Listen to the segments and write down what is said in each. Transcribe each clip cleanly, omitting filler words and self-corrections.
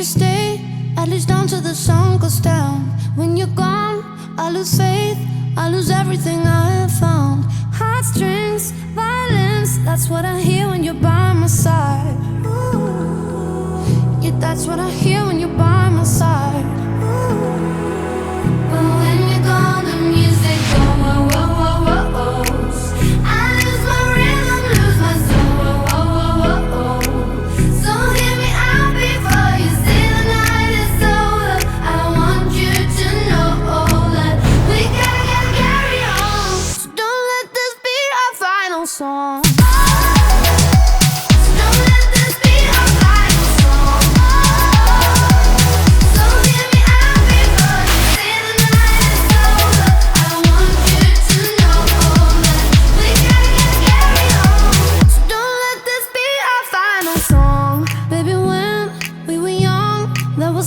you stay, at least until the sun goes down. When you're gone, I lose faith, I lose everything I have found. Heartstrings, violence, that's what I hear when you're by my side. Yeah, that's what I hear when you're by my side. But when you're gone, the music goes whoa, whoa, whoa, whoa, whoa. I lose my rhythm, lose my soul, whoa, whoa, whoa, whoa, whoa. So hear me out before you say the night is over. I want you to know that we gotta carry on. So don't let this be our final song.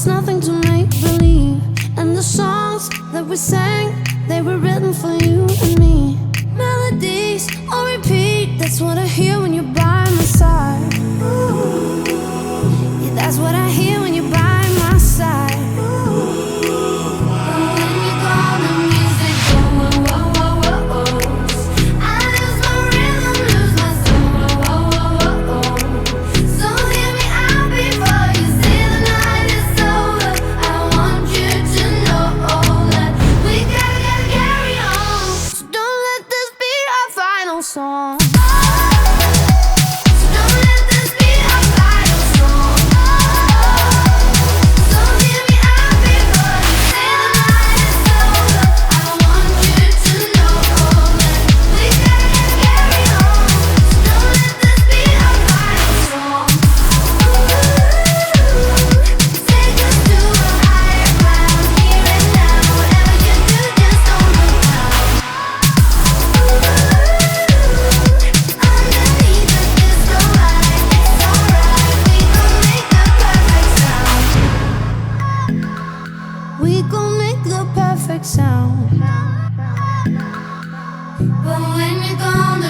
Nothing to make believe, and the songs that we sang, they were written for you and me. Melodies on repeat, that's what I hear when you're by my side. Yeah, that's what I hear when you're by my side. Song. We gon' make the perfect sound. But when you're gone,